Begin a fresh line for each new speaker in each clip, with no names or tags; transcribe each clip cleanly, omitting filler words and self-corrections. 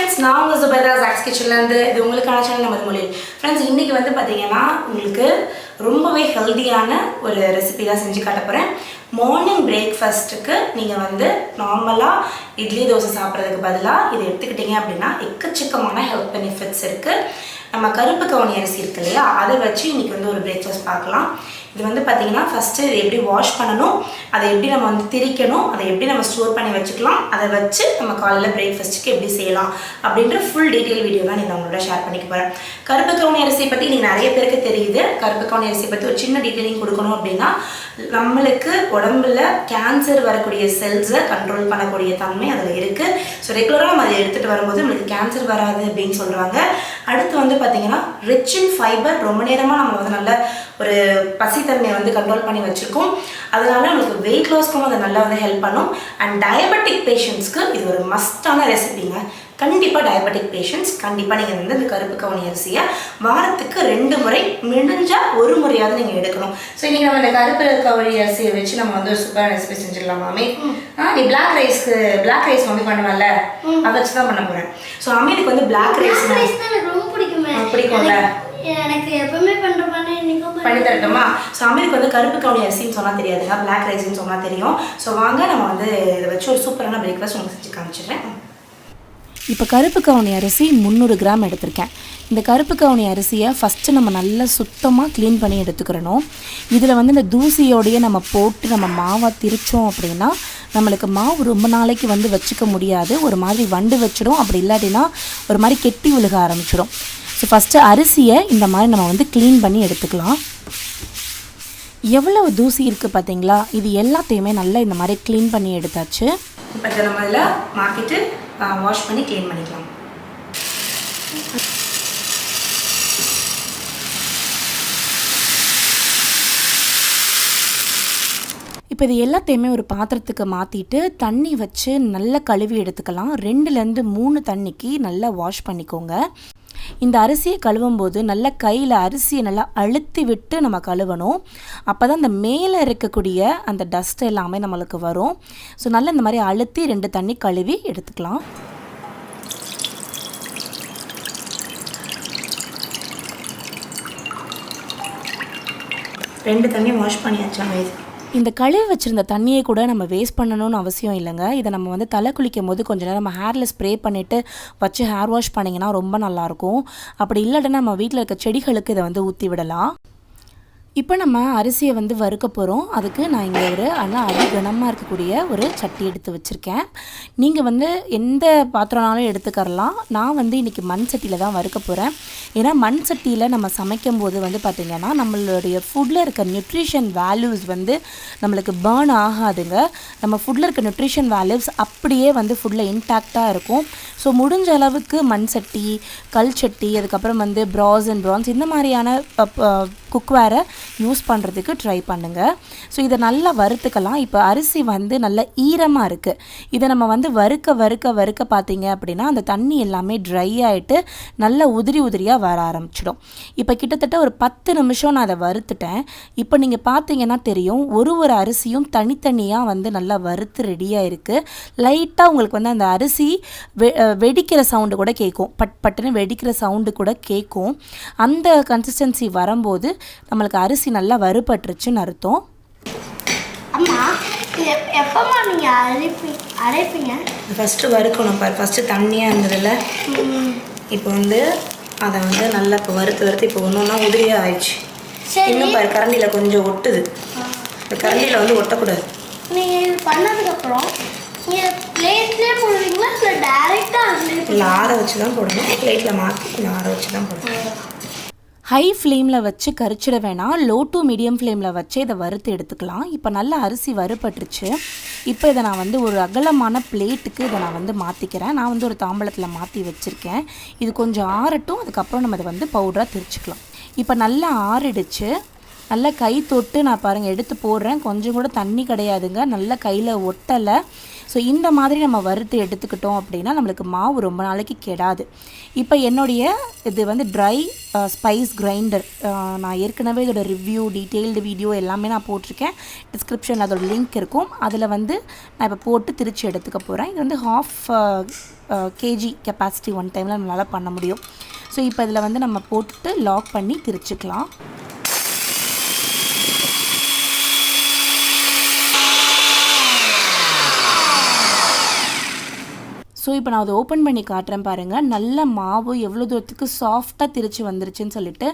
Friends, நான் உங்கள் Zubaida Jacks கிச்சன்லேருந்து. இது உங்களுக்கான சேனல் நமது மொழி. ஃப்ரெண்ட்ஸ், இன்றைக்கி வந்து பார்த்தீங்கன்னா உங்களுக்கு ரொம்பவே ஹெல்த்தியான ஒரு ரெசிபி தான் செஞ்சு காட்ட போகிறேன். மார்னிங் பிரேக்ஃபாஸ்ட்டுக்கு நீங்கள் வந்து நார்மலாக இட்லி தோசை சாப்பிட்றதுக்கு பதிலாக இதை எடுத்துக்கிட்டிங்க அப்படின்னா எக்கச்சக்கமான ஹெல்த் பெனிஃபிட்ஸ் இருக்குது. நம்ம கருப்பு கவுனி அரிசி இருக்கு இல்லையா, அதை வச்சு இன்றைக்கி வந்து ஒரு பிரேக்ஃபாஸ்ட் பார்க்கலாம். இது வந்து பார்த்திங்கன்னா ஃபஸ்ட்டு இதை எப்படி வாஷ் பண்ணணும், அதை எப்படி நம்ம வந்து திரிக்கணும், அதை எப்படி நம்ம ஸ்டோர் பண்ணி வச்சுக்கலாம், அதை வச்சு நம்ம காலையில் பிரேக்ஃபாஸ்ட்டுக்கு எப்படி செய்யலாம் அப்படின்ற ஃபுல் டீட்டெயில் வீடியோ தான் நான் உங்களோட ஷேர் பண்ணிக்க போகிறேன். கருப்பு கவுனி அரிசியை பற்றி நீங்கள் நிறைய பேருக்கு தெரியுது. கருப்பு கவுனி அரிசியை பற்றி ஒரு சின்ன டீட்டெயிலிங் கொடுக்கணும் அப்படின்னா, நம்மளுக்கு உடம்புல கேன்சர் வரக்கூடிய செல்ஸை கண்ட்ரோல் பண்ணக்கூடிய தன்மை அதில் இருக்குது. ஸோ ரெகுலராக நம்ம அதை எடுத்துகிட்டு வரும்போது நம்மளுக்கு கேன்சர் வராது அப்படின்னு சொல்கிறாங்க. அடுத்து வந்து பார்த்திங்கன்னா ரிச் இன் ஃபைபர். ரொம்ப நேரமாக நம்ம வந்து நல்ல ஒரு பசித்தன்மையை வந்து கண்ட்ரோல் பண்ணி வச்சுருக்கோம். அதனால நம்மளுக்கு வெயிட் லாஸ்க்கும் அதை நல்லா வந்து ஹெல்ப் பண்ணும். அண்ட் டயபெட்டிக் பேஷண்ட்ஸ்க்கு இது ஒரு மஸ்டான ரெசிபிங்க. கண்டிப்பாக டயபெட்டிக் பேஷண்ட்ஸ் கண்டிப்பாக நீங்கள் வந்து இந்த கருப்பு கவுனி அரிசியை வாரத்துக்கு 2 முறை, முடிஞ்சால் 1 முறையாவது நீங்கள் எடுக்கணும். ஸோ இன்றைக்கி நம்ம இந்த கருப்பு கவுனி அரிசியை வச்சு நம்ம வந்து ஒரு சூப்பரான ரெசிபி செஞ்சிடலாம். மாமி, நீ பிளாக் ரைஸ் மம்மி பண்ணுவல, அதை வச்சு தான் பண்ண போகிறேன். ஸோ அம்மிக்கு வந்து பிளாக் ரைஸ்
ரொம்ப
பிடிக்கும்ல,
எனக்கு எப்பவுமே
பண்ணி தரட்டுமா? ஸோ அம்மிக்கு வந்து கருப்பு கவுனி அரிசின்னு சொன்னால் தெரியாதுங்க, பிளாக் ரைஸ்ன்னு சொன்னால் தெரியும். ஸோ வாங்க நம்ம வந்து இதை வச்சு ஒரு சூப்பரான பிரேக்ஃபாஸ்ட் உங்களுக்கு செஞ்சு காமிச்சிடுறேன்.
இப்போ கருப்பு கவுனி அரிசி 300 கிராம் எடுத்திருக்கேன். இந்த கருப்பு கவுனி அரிசியை ஃபஸ்ட்டு நம்ம நல்லா சுத்தமாக க்ளீன் பண்ணி எடுத்துக்கிறணும். இதில் வந்து இந்த தூசியோடையே நம்ம போட்டு நம்ம மாவை திரிச்சோம் அப்படின்னா நம்மளுக்கு மாவு ரொம்ப நாளைக்கு வந்து வச்சுக்க முடியாது. ஒரு மாதிரி வண்டு வச்சிடும், அப்படி இல்லாட்டினா ஒரு மாதிரி கெட்டி விழுக ஆரம்பிச்சிடும். ஸோ ஃபஸ்ட்டு அரிசியை இந்த மாதிரி நம்ம வந்து க்ளீன் பண்ணி எடுத்துக்கலாம். எவ்வளவு தூசி இருக்குது பார்த்தீங்களா? இது எல்லாத்தையுமே நல்லா இந்த மாதிரி க்ளீன் பண்ணி எடுத்தாச்சு.
இப்போ இதை நம்ம இதில் மாற்றிட்டு வாஷ் பண்ணி க்ளீன் பண்ணிக்கலாம்.
இப்போ இது எல்லாத்தையுமே ஒரு பாத்திரத்துக்கு மாற்றிட்டு தண்ணி வச்சு நல்லா கழுவி எடுத்துக்கலாம். 2லேருந்து 3 தண்ணிக்கு நல்லா வாஷ் பண்ணிக்கோங்க. இந்த அரிசியை கழுவும் போது நல்லா கையில் அரிசியை நல்லா அழுத்தி விட்டு நம்ம கழுவணும். அப்போ தான் இந்த மேலே இருக்கக்கூடிய அந்த டஸ்ட் எல்லாமே நம்மளுக்கு வரும். ஸோ நல்லா இந்த மாதிரி அழுத்தி 2 தண்ணி கழுவி எடுத்துக்கலாம்.
ரெண்டு தண்ணி வாஷ் பண்ணியாச்சாங்க.
இந்த கழுவி வச்சுருந்த தண்ணியை கூட நம்ம வேஸ்ட் பண்ணணும்னு அவசியம் இல்லைங்க. இதை நம்ம வந்து தலை குளிக்கும் போது கொஞ்சம் நேரம் நம்ம ஹேரில் ஸ்ப்ரே பண்ணிவிட்டு வச்சு ஹேர் வாஷ் பண்ணிங்கன்னா ரொம்ப நல்லாயிருக்கும். அப்படி இல்லாட்டினா நம்ம வீட்டில் இருக்க செடிகளுக்கு இதை வந்து ஊற்றி விடலாம். இப்போ நம்ம அரிசியை வந்து வறுக்க போகிறோம். அதுக்கு நான் இங்கே ஒரு கனமாக இருக்கக்கூடிய ஒரு சட்டி எடுத்து வச்சுருக்கேன். நீங்கள் வந்து எந்த பாத்திரம்னாலும் எடுத்துக்கரலாம். நான் வந்து இன்றைக்கி மண் சட்டியில் தான் வறுக்க போகிறேன். ஏன்னா மண் சட்டியில் நம்ம சமைக்கும் போது வந்து பார்த்திங்கன்னா நம்மளுடைய ஃபுட்டில் இருக்க நியூட்ரிஷன் வேல்யூஸ் வந்து நம்மளுக்கு பேர்ன் ஆகாதுங்க. நம்ம ஃபுட்டில் இருக்க நியூட்ரிஷன் வேல்யூஸ் அப்படியே வந்து ஃபுட்டில் இன்டாக்டாக இருக்கும். ஸோ முடிஞ்ச அளவுக்கு மண் சட்டி, கல் சட்டி, அதுக்கப்புறம் வந்து ப்ராஸ் அண்ட் ப்ரான்ஸ் இந்த மாதிரியான குக்வேரை யூஸ் பண்ணுறதுக்கு ட்ரை பண்ணுங்கள். ஸோ இதை நல்லா வறுத்துக்கலாம். இப்போ அரிசி வந்து நல்லா ஈரமாக இருக்குது. இதை நம்ம வந்து வறுக்க பார்த்தீங்க அப்படின்னா அந்த தண்ணி எல்லாமே ட்ரை ஆகிட்டு நல்லா உதிரியாக வர ஆரம்பிச்சிடும். இப்போ கிட்டத்தட்ட ஒரு 10 நிமிஷம் நான் அதை வறுத்துட்டேன். இப்போ நீங்கள் பார்த்தீங்கன்னா தெரியும், ஒரு அரிசியும் தனித்தனியாக வந்து நல்லா வறுத்து ரெடியாக இருக்குது. லைட்டாக உங்களுக்கு வந்து அந்த அரிசி வெடிக்கிற சவுண்டு கூட கேட்கும், பட்டுன்னு வெடிக்கிற சவுண்டு கூட கேட்கும். அந்த கன்சிஸ்டன்சி வரும்போது நம்மளுக்கு அரிசி நல்லா வறுபட்டுருச்சுன்னு அர்த்தம்.
அம்மா, எப்பமா நீங்கள் அரைப்பீங்க?
ஃபஸ்ட்டு வறுக்கணும் பாரு. ஃபஸ்ட்டு தண்ணியாக இருந்ததில்ல, இப்போ வந்து அதை வந்து நல்லா இப்போ வறுத்து இப்போ ஒன்று உதிரியாக ஆயிடுச்சு. இன்னும் பாரு கரண்டியில் கொஞ்சம் ஒட்டுது. இந்த கரண்டியில் வந்து ஒட்டக்கூடாது.
நீங்கள் இது பண்ணதுக்கப்புறம் நீங்கள் பிளேட்லேயே போடுவீங்களா இல்லை டேரெக்டாக?
இல்லை, ஆற வச்சு தான் போடணும். பிளேட்டில் மாற்றி இல்லை, ஆற வச்சு தான் போடணும்.
ஹை ஃப்ளேமில் வச்சு கரிச்சிட வேணாம், லோ டு மீடியம் ஃப்ளேமில் வச்சு இதை வறுத்து எடுத்துக்கலாம். இப்போ நல்லா அரிசி வறுபட்டுருச்சு. இப்போ இதை நான் வந்து ஒரு அகலமான பிளேட்டுக்கு இதை நான் வந்து மாற்றிக்கிறேன். நான் வந்து ஒரு தாம்பலத்தில் மாற்றி வச்சுருக்கேன். இது கொஞ்சம் ஆறட்டும், அதுக்கப்புறம் நம்ம இதை வந்து பவுடராக திரிச்சிக்கலாம். இப்போ நல்லா ஆறிடுச்சு. நல்லா கை தொட்டு நான் பாருங்கள் எடுத்து போடுறேன். கொஞ்சம் கூட தண்ணி கிடையாதுங்க, நல்லா கையில் ஒட்டலை. ஸோ இந்த மாதிரி நம்ம வறுத்து எடுத்துக்கிட்டோம் அப்படின்னா நம்மளுக்கு மாவு ரொம்ப நாளைக்கு கெடாது. இப்போ என்னுடைய இது வந்து ட்ரை ஸ்பைஸ் கிரைண்டர், நான் ஏற்கனவே இதோட ரிவ்யூ, டீட்டெயில்டு வீடியோ எல்லாமே நான் போட்டிருக்கேன். டிஸ்கிரிப்ஷனில் அதோட லிங்க் இருக்கும். அதில் வந்து நான் இப்போ போட்டு திரிச்சு எடுத்துக்க போகிறேன். இது வந்து 1/2 கேஜி கெப்பாசிட்டி ஒன் டைமில் நம்மளால் பண்ண முடியும். ஸோ இப்போ இதில் வந்து நம்ம போட்டு லாக் பண்ணி திரிச்சுக்கலாம். ஸோ இப்போ நான் அதை ஓப்பன் பண்ணி காட்டுறேன் பாருங்கள். நல்ல மாவு எவ்வளோ தூரத்துக்கு சாஃப்டாக திரிச்சு வந்துருச்சுன்னு சொல்லிட்டு.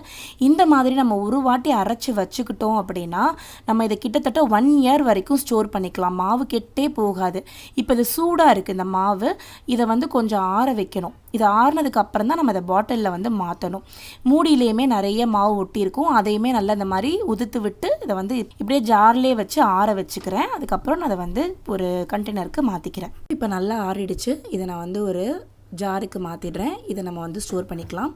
இந்த மாதிரி நம்ம ஒரு வாட்டி அரைச்சி வச்சுக்கிட்டோம் அப்படின்னா நம்ம இதை கிட்டத்தட்ட 1 இயர் வரைக்கும் ஸ்டோர் பண்ணிக்கலாம். மாவு கெட்டே போகாது. இப்போ இது சூடாக இருக்குது இந்த மாவு. இதை வந்து கொஞ்சம் ஆற வைக்கணும். இது ஆறுனதுக்கு அப்புறம் தான் நம்ம இதை பாட்டிலில் வந்து மாற்றணும். மூடியிலையுமே நிறைய மாவு ஒட்டியிருக்கும். அதையுமே நல்லா இந்த மாதிரி உதுத்து விட்டு இதை வந்து இப்படியே ஜார்லேயே வச்சு ஆற வச்சுக்கிறேன். அதுக்கப்புறம் நான் அதை வந்து ஒரு கண்டெய்னருக்கு மாற்றிக்கிறேன். இப்போ நல்லா ஆறிடுச்சு. இதை நான் வந்து ஒரு ஜாருக்கு மாற்றிடுறேன். இதை நம்ம வந்து ஸ்டோர் பண்ணிக்கலாம்.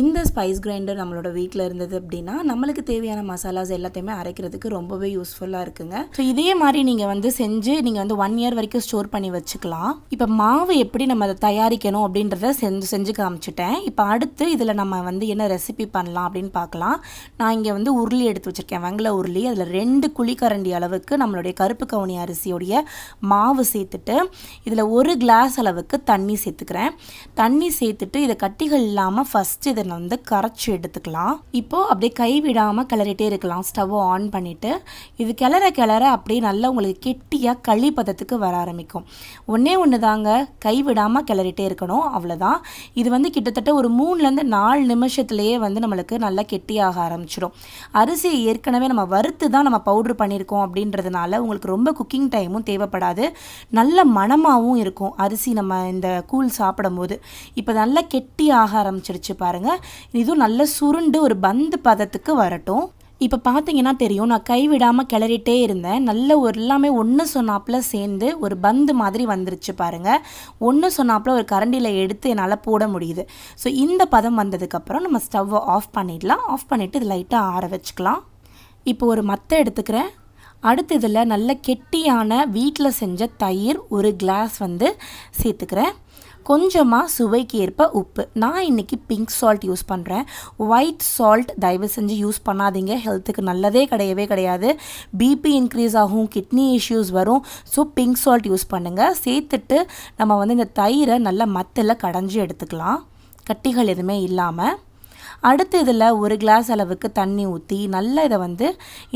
இந்த ஸ்பைஸ் கிரைண்டர் நம்மளோட வீட்டில் இருந்தது அப்படின்னா நம்மளுக்கு தேவையான மசாலாஸ் எல்லாத்தையுமே அரைக்கிறதுக்கு ரொம்பவே யூஸ்ஃபுல்லாக இருக்குங்க. ஸோ இதே மாதிரி நீங்கள் வந்து செஞ்சு நீங்கள் வந்து 1 இயர் வரைக்கும் ஸ்டோர் பண்ணி வச்சுக்கலாம். இப்போ மாவு எப்படி நம்ம அதை தயாரிக்கணும் அப்படின்றத செஞ்சு காமிச்சிட்டேன். இப்போ அடுத்து இதில் நம்ம வந்து என்ன ரெசிபி பண்ணலாம் அப்படின்னு பார்க்கலாம். நான் இங்கே வந்து உருளி எடுத்து வச்சுருக்கேன், வெங்கல உருளி. அதில் 2 குழிக்கரண்டி அளவுக்கு நம்மளுடைய கருப்பு கவுனி அரிசியோடைய மாவு சேர்த்துட்டு இதில் 1 கிளாஸ் அளவுக்கு தண்ணி சேர்த்துக்கிறேன். தண்ணி சேர்த்துட்டு இதை கட்டிகள் இல்லாமல் ஃபஸ்ட்டு இதை வந்து கரைச்சி எடுத்துக்கலாம். இப்போது அப்படியே கைவிடாமல் கிளறிட்டே இருக்கலாம். ஸ்டவ்வை ஆன் பண்ணிவிட்டு இது கிளற அப்படியே நல்லா உங்களுக்கு கெட்டியாக களி பதத்துக்கு வர ஆரம்பிக்கும். ஒன்று தாங்க, கைவிடாமல் கிளறிட்டே இருக்கணும், அவ்வளோதான். இது வந்து கிட்டத்தட்ட ஒரு 3லேருந்து 4 நிமிஷத்துலேயே வந்து நம்மளுக்கு நல்லா கெட்டியாக ஆரம்பிச்சிடும். அரிசியை ஏற்கனவே நம்ம வறுத்து தான் நம்ம பவுட்ரு பண்ணியிருக்கோம் அப்படின்றதுனால உங்களுக்கு ரொம்ப குக்கிங் டைமும் தேவைப்படாது. நல்ல மணமாகவும் இருக்கும் அரிசி நம்ம இந்த கூழ் சாப்பிடும்போது. இப்போ நல்லா கெட்டி ஆக ஆரம்பிச்சிருச்சு பாருங்கள். இதுவும் நல்லா சுருண்டு ஒரு பந்து பதத்துக்கு வரட்டும். இப்போ பார்த்தீங்கன்னா தெரியும், நான் கைவிடாமல் கிளறிட்டே இருந்தேன். நல்ல ஒரு எல்லாமே ஒன்று சொன்னாப்பில் சேர்ந்து ஒரு பந்து மாதிரி வந்துருச்சு பாருங்கள். ஒன்று சொன்னாப்பில் ஒரு கரண்டியில் எடுத்து என்னால் போட முடியுது. ஸோ இந்த பதம் வந்ததுக்கப்புறம் நம்ம ஸ்டவ்வை ஆஃப் பண்ணிடலாம். ஆஃப் பண்ணிவிட்டு இது லைட்டாக ஆற வச்சுக்கலாம். இப்போ ஒரு மத்தை எடுத்துக்கிறேன். அடுத்து இதில் நல்ல கெட்டியான வீட்டில் செஞ்ச தயிர் 1 கிளாஸ் வந்து சேர்த்துக்கிறேன். கொஞ்சமாக சுவைக்கு ஏற்ப உப்பு. நான் இன்றைக்கி பிங்க் சால்ட் யூஸ் பண்ணுறேன். ஒயிட் சால்ட் தயவு செஞ்சு யூஸ் பண்ணாதீங்க. ஹெல்த்துக்கு நல்லதே கிடையாது. பிபி இன்க்ரீஸ் ஆகும், கிட்னி இஷ்யூஸ் வரும். ஸோ பிங்க் சால்ட் யூஸ் பண்ணுங்கள். சேர்த்துட்டு நம்ம வந்து இந்த தயிரை நல்லா மத்தில் கடைஞ்சி எடுத்துக்கலாம், கட்டிகள் எதுவுமே இல்லாமல். அடுத்து இதில் 1 கிளாஸ் அளவுக்கு தண்ணி ஊற்றி நல்லா இதை வந்து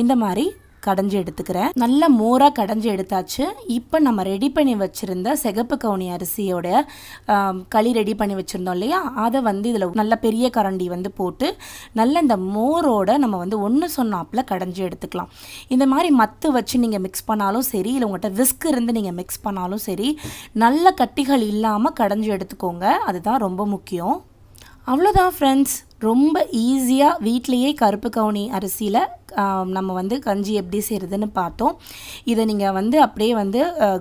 இந்த மாதிரி கடைஞ்சி எடுத்துக்கிறேன். நல்ல மோராக கடைஞ்சி எடுத்தாச்சு. இப்போ நம்ம ரெடி பண்ணி வச்சுருந்த சிகப்பு கவுனி அரிசியோட களி ரெடி பண்ணி வச்சுருந்தோம் இல்லையா, அதை வந்து இதில் நல்ல பெரிய கரண்டி வந்து போட்டு நல்ல இந்த மோரோட நம்ம வந்து ஒன்று சொன்னாப்பில் கடைஞ்சி எடுத்துக்கலாம். இந்த மாதிரி மத்து வச்சு நீங்கள் மிக்ஸ் பண்ணாலும் சரி, இல்லை உங்கள்கிட்ட விஸ்க் இருந்து நீங்கள் மிக்ஸ் பண்ணாலும் சரி, நல்ல கட்டிகள் இல்லாமல் கடைஞ்சி எடுத்துக்கோங்க. அதுதான் ரொம்ப முக்கியம். அவ்வளோதான் ஃப்ரெண்ட்ஸ், ரொம்ப ஈஸியாக வீட்டிலையே கருப்பு கவுனி அரிசியில் நம்ம வந்து கஞ்சி எப்படி செய்கிறதுன்னு பார்த்தோம். இதை நீங்கள் வந்து அப்படியே வந்து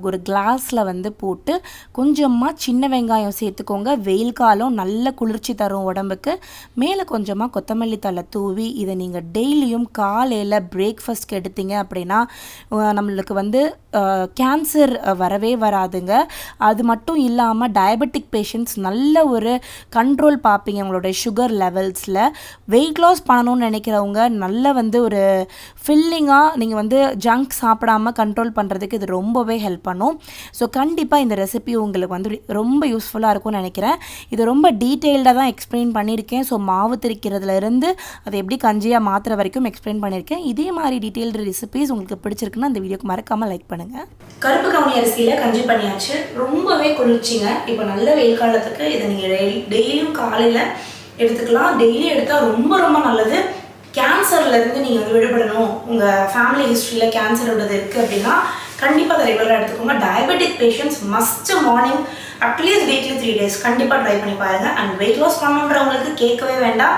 ஒரு கிளாஸில் வந்து போட்டு கொஞ்சமாக சின்ன வெங்காயம் சேர்த்துக்கோங்க. வெயில் காலம் நல்ல குளிர்ச்சி தரும் உடம்புக்கு. மேலே கொஞ்சமாக கொத்தமல்லி தழை தூவி இதை நீங்கள் டெய்லியும் காலையில் பிரேக்ஃபாஸ்ட்க்கு எடுத்தீங்க அப்படின்னா நம்மளுக்கு வந்து கேன்சர் வரவே வராதுங்க. அது மட்டும் இல்லாமல் டயபெட்டிக் பேஷண்ட்ஸ் நல்ல ஒரு கண்ட்ரோல் பார்ப்பீங்க உங்களுடைய சுகர் லெவல்ஸில். வெயிட் லாஸ் பண்ணணும்னு நினைக்கிறவங்க நல்ல வந்து ஒரு ஃபில்லிங்காக நீங்கள் வந்து ஜங்க் சாப்பிடாமல் கண்ட்ரோல் பண்ணுறதுக்கு இது ரொம்பவே ஹெல்ப் பண்ணும். ஸோ கண்டிப்பாக இந்த ரெசிபி உங்களுக்கு வந்து ரொம்ப யூஸ்ஃபுல்லாக இருக்கும்னு நினைக்கிறேன். இது ரொம்ப டீட்டெயில்டாக தான் எக்ஸ்பிளைன் பண்ணியிருக்கேன். ஸோ மாவு திரிக்கிறதுலேருந்து அதை எப்படி கஞ்சியாக மாற்றுற வரைக்கும் எக்ஸ்பிளைன் பண்ணியிருக்கேன். இதே மாதிரி டீட்டெயில்டு ரெசிபிஸ் உங்களுக்கு பிடிச்சிருக்குன்னா அந்த வீடியோக்கு மறக்காமல் லைக் பண்ணுங்கள்.
கருப்பு கவுனி அரிசியில் கஞ்சி பண்ணியாச்சு. ரொம்பவே குளிர்ச்சிங்க. இப்போ நல்ல வெயில் காலத்துக்கு இதை நீங்கள் டெய்லியும் காலையில் எடுத்துக்கலாம். டெய்லி எடுத்தால் ரொம்ப ரொம்ப நல்லது. கேன்சர்லேருந்து நீங்கள் வந்து விடுபடணும், உங்கள் ஃபேமிலி ஹிஸ்ட்ரியில் கேன்சர் உள்ளது இருக்குது அப்படின்னா கண்டிப்பாக அதை ரெகுலராக எடுத்துக்கோங்க. Diabetic patients must morning at least weekly 3 days கண்டிப்பாக ட்ரை பண்ணி பாருங்கள். அண்ட் வெயிட் லாஸ் பண்ணுன்றவங்களுக்கு கேட்கவே வேண்டாம்.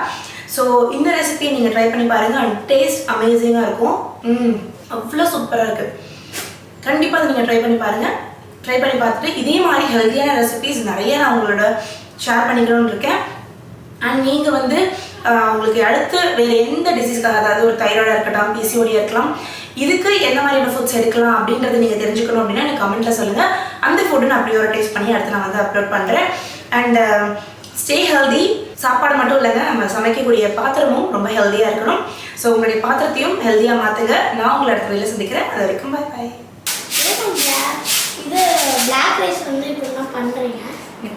ஸோ இந்த ரெசிபியை நீங்கள் ட்ரை பண்ணி பாருங்கள். அண்ட் டேஸ்ட் அமேசிங்காக இருக்கும். அவ்வளோ சூப்பராக இருக்குது. கண்டிப்பாக அதை நீங்கள் ட்ரை பண்ணி பாருங்கள். ட்ரை பண்ணி பார்த்துட்டு இதே மாதிரி ஹெல்த்தியான ரெசிபிஸ் நிறைய நான் உங்களோட ஷேர் பண்ணிக்கணும்னு இருக்கேன். அண்ட் நீங்கள் வந்து உங்களுக்கு அடுத்து வேறு எந்த டிசீஸ்க்காக, அதாவது ஒரு தைராய்டாக இருக்கட்டும், பிசிஓடியாக இருக்கலாம், இதுக்கு என்ன மாதிரியான ஃபுட்ஸ் எடுக்கலாம் அப்படின்றத நீங்கள் தெரிஞ்சுக்கணும் அப்படின்னா எனக்கு கமெண்ட்டில் சொல்லுங்கள். அந்த ஃபுட்டு நான் ப்ரியோரிட்டைஸ் பண்ணி அடுத்து நான் வந்து அப்லோட் பண்ணுறேன். And stay healthy. சாப்பாடு மட்டும் இல்லைங்க, நம்ம சமைக்கக்கூடிய பாத்திரமும் ரொம்ப ஹெல்த்தியாக இருக்கணும். ஸோ உங்களுடைய பாத்திரத்தையும் ஹெல்த்தியாக மாற்றுங்க. நான் உங்களை அடுத்த வேலையில் சந்திக்கிறேன். அது வரைக்கும் பாய் பாய்.
இது பிளாக் ரைஸ் வந்து இப்படிலாம் பண்ணுறீங்க.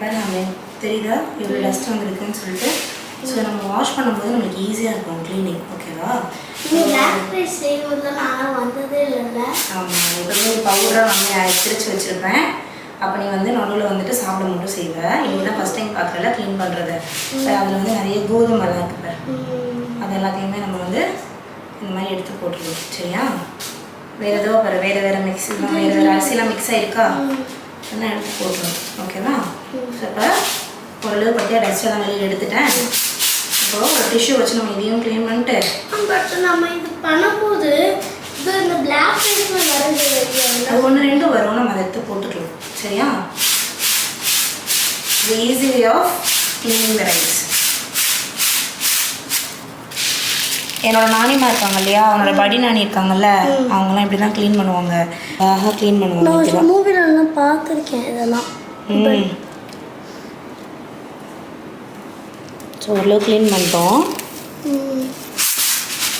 பாருங்க அம்மே, தெரியுதா இவ்வளோ டஸ்ட் வந்துருக்குன்னு சொல்லிட்டு. ஸோ நம்ம வாஷ் பண்ணும்போது நம்மளுக்கு ஈஸியாக இருக்கும் க்ளீனிங். ஓகேவா?
நீ பிளாக் ரைஸ் செய்யும்போது நான் வந்ததே இல்லைல்ல.
ஆமாம், எப்பவுமே ஒரு பவுடராக நம்ம திரிச்சு வச்சுருப்பேன். அப்போ நீ வந்து நடுவில் வந்துட்டு சாப்பிட மட்டும் செய்வேன். இன்னைக்கு தான் ஃபஸ்ட் டைம் பார்க்குறல க்ளீன் பண்ணுறது. அதில் வந்து நிறைய கோதுமைலாம் இருக்குது. அது எல்லாத்தையுமே நம்ம வந்து இந்த மாதிரி எடுத்து போட்டுருவோம். சரியா? வேறு ஏதோ வேறு மிக்ஸ் வேறு அரிசிலாம் மிக்ஸ் ஆகிருக்கா அதெல்லாம் எடுத்து போட்டுருவோம். ஓகேவா? ஸோ இப்போ ஓரளவு பற்றியா டஸ்ட்டெல்லாம் வெளியில் எடுத்துட்டேன். இப்போது ஒரு டிஷ்யூ வச்சு நம்ம இதையும் க்ளீன் பண்ணிட்டு
பட் நம்ம இது பண்ணும்போது இது இந்த பிளாக் ரைஸ்ல வருது.
அது 1-2 வரும், நம்ம அதை எடுத்து போட்டுக்கலாம். சரியா? The easy way of cleaning the rice. என்னோட நானிமா இருக்காங்க இல்லையா, அவங்களோட படி நானி இருக்காங்கல்ல, அவங்களாம் இப்படி தான் க்ளீன் பண்ணுவாங்க. அழகாக க்ளீன் பண்ணுவாங்க.
நான் மூவிலலாம் பார்த்துருக்கேன் இதெல்லாம்.
ஸோ ஓரளவு க்ளீன் பண்ணிட்டோம்.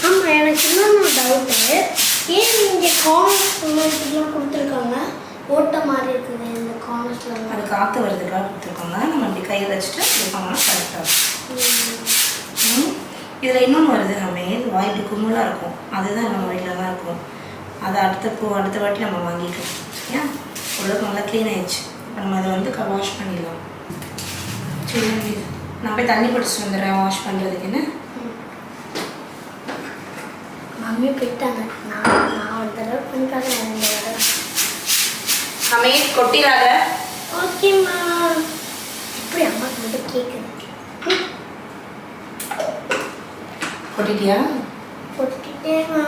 ஆமாம், எனக்கு இன்னொன்று டவுட்டு. ஏன் இங்கே கார்னர்ஸ்லாம் கொடுத்துருக்காங்க? ஓட்ட மாதிரி இருக்குது இந்த கார்னர்ஸ்லாம்.
அது காற்று வருதுக்காக கொடுத்துருக்காங்க. நம்ம அப்படி கையை வச்சுட்டு கொடுப்பாங்கன்னா கரெக்டாக இருக்கும். இதில் இன்னொன்று வருது நம்ம வாய் இப்படி கும்பலாக இருக்கும். அதுதான் நம்ம வீட்டில் தான் இருக்கும். அதை அடுத்த வாட்டி நம்ம வாங்கிக்கலாம். சரியா? ஓரளவுக்கு நல்லா க்ளீன் ஆயிடுச்சு. இப்போ நம்ம அதை வந்து வாஷ் பண்ணிடலாம். சரி, நான் போய் தண்ணி பிடிச்சிட்டு வந்துடுறேன் வாஷ் பண்ணுறதுக்குன்னு.
மம்மி போயிட்டாங்க. நான் ஒரு தடவை பண்ணிக்காக இந்த தடவை.
அம்மே கொட்டிடாத.
ஓகேம்மா. இப்படி அம்மா வந்து கேட்குது.
கொட்டிட்டியா?
போட்டுக்கிட்டேம்மா.